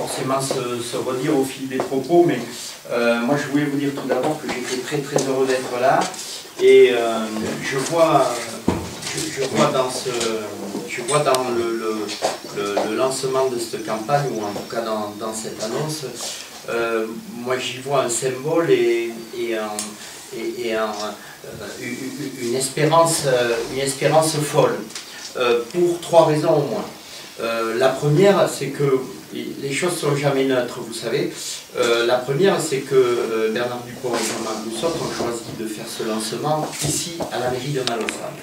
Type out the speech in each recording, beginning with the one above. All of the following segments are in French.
forcément se redire au fil des propos, mais moi je voulais vous dire tout d'abord que j'étais très très heureux d'être là, et je vois dans le lancement de cette campagne, ou en tout cas dans cette annonce, moi j'y vois un symbole et une espérance folle, pour trois raisons au moins. La première, c'est que les choses ne sont jamais neutres, vous savez. La première, c'est que Bernard Dupont et Jean-Marc Boussotte ont choisi de faire ce lancement ici, à la mairie de Malaussade.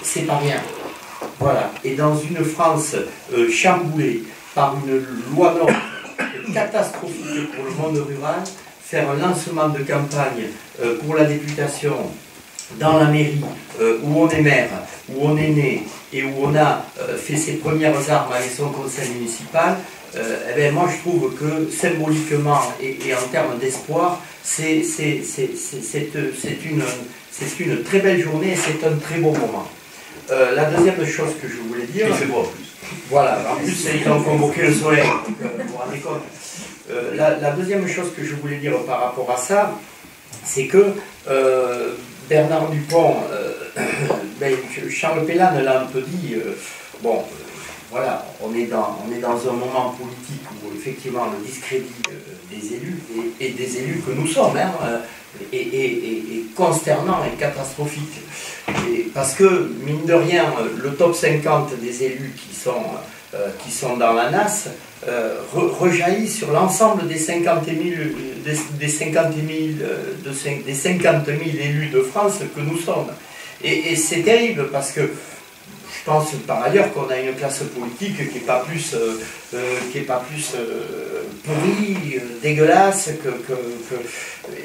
C'est pas rien. Voilà. Et dans une France chamboulée par une loi NOTRe catastrophique pour le monde rural, faire un lancement de campagne pour la députation dans la mairie où on est maire, où on est né et où on a fait ses premières armes avec son conseil municipal, eh bien, moi je trouve que symboliquement et en termes d'espoir, c'est une très belle journée et c'est un très beau moment. La deuxième chose que je voulais dire... Il fait beau en plus. Voilà, en plus ils ont convoqué le soleil, donc vous vous rendez compte. La deuxième chose que je voulais dire par rapport à ça, c'est que Bernard Dupont, Charles Pellan l'a un peu dit, bon, voilà, on est dans un moment politique où effectivement le discrédit des élus, et des élus que nous sommes, hein, est consternant et catastrophique. Parce que, mine de rien, le top 50 des élus qui sont dans la NAS rejaillit sur l'ensemble des 50 000 élus de France que nous sommes. Et c'est terrible parce que je pense par ailleurs qu'on a une classe politique qui n'est pas plus, pourrie, dégueulasse,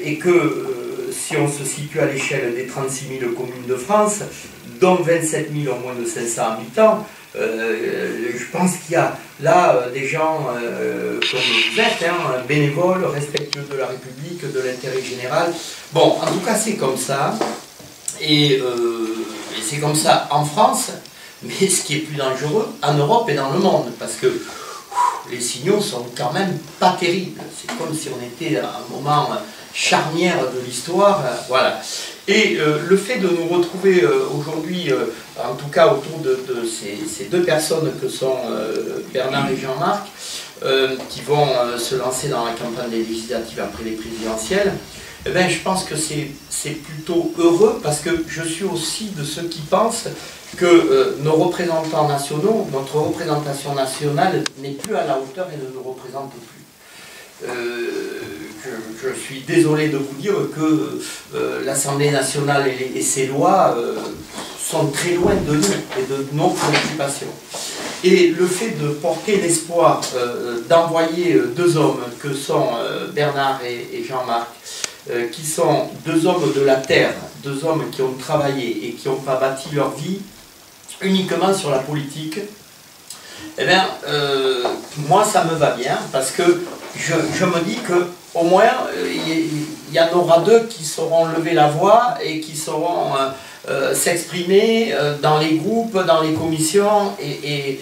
et que si on se situe à l'échelle des 36 000 communes de France, dont 27 000 ont moins de 500 habitants, je pense qu'il y a là des gens comme vous êtes, hein, bénévoles, respectueux de la République, de l'intérêt général. Bon, en tout cas c'est comme ça, et c'est comme ça en France, mais ce qui est plus dangereux en Europe et dans le monde, parce que les signaux sont quand même pas terribles. C'est comme si on était à un moment charnière de l'histoire, voilà. Et le fait de nous retrouver aujourd'hui, en tout cas autour de ces deux personnes que sont Bernard et Jean-Marc, qui vont se lancer dans la campagne des législatives après les présidentielles, eh bien, je pense que c'est plutôt heureux, parce que je suis aussi de ceux qui pensent que nos représentants nationaux, notre représentation nationale n'est plus à la hauteur et ne nous représente plus. Je suis désolé de vous dire que l'Assemblée nationale et ses lois sont très loin de nous et de nos préoccupations. Et le fait de porter l'espoir d'envoyer deux hommes que sont Bernard et Jean-Marc, qui sont deux hommes de la terre, deux hommes qui ont travaillé et qui n'ont pas bâti leur vie uniquement sur la politique, eh bien, moi ça me va bien, parce que je me dis qu'au moins il y en aura deux qui sauront lever la voix et qui sauront s'exprimer dans les groupes, dans les commissions, et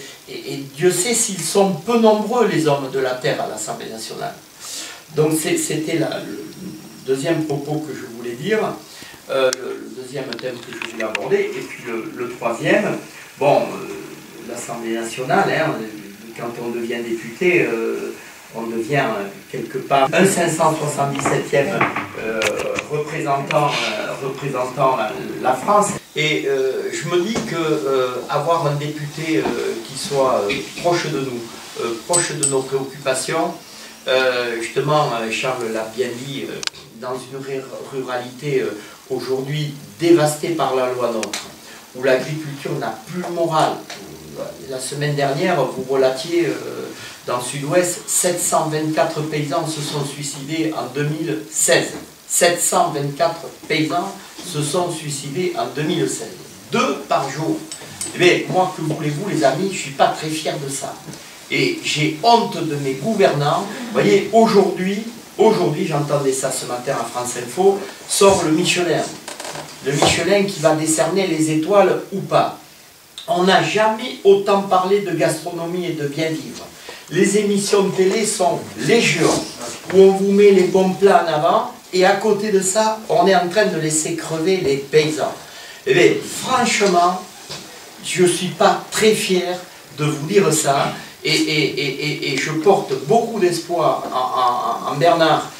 Dieu sait s'ils sont peu nombreux les hommes de la terre à l'Assemblée nationale. Donc c'était le deuxième propos que je voulais dire, le deuxième thème que je voulais aborder, et puis le troisième, bon, l'Assemblée nationale, hein, quand on devient député, on devient quelque part un 577e représentant la France. Et je me dis qu'avoir un député qui soit proche de nous, proche de nos préoccupations, justement, Charles l'a bien dit, dans une ruralité aujourd'hui dévastée par la loi NOTRe, où l'agriculture n'a plus de morale. La semaine dernière, vous relatiez dans le Sud-Ouest, 724 paysans se sont suicidés en 2016. 724 paysans se sont suicidés en 2016. 2 par jour. Eh bien, moi, que voulez-vous, les amis, je ne suis pas très fier de ça. Et j'ai honte de mes gouvernants. Vous voyez, aujourd'hui, j'entendais ça ce matin à France Info, sort le Michelin. Le Michelin qui va décerner les étoiles ou pas. On n'a jamais autant parlé de gastronomie et de bien vivre. les émissions de télé sont légion, où on vous met les bons plats en avant, et à côté de ça, on est en train de laisser crever les paysans. Eh bien, franchement, je ne suis pas très fier de vous dire ça, et je porte beaucoup d'espoir en Bernard,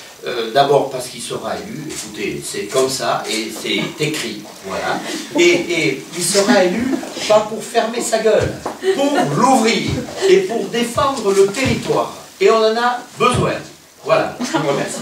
d'abord parce qu'il sera élu, écoutez, c'est comme ça, et c'est écrit, voilà, et il sera élu pas pour fermer sa gueule, pour l'ouvrir, et pour défendre le territoire, et on en a besoin. Voilà, je vous remercie.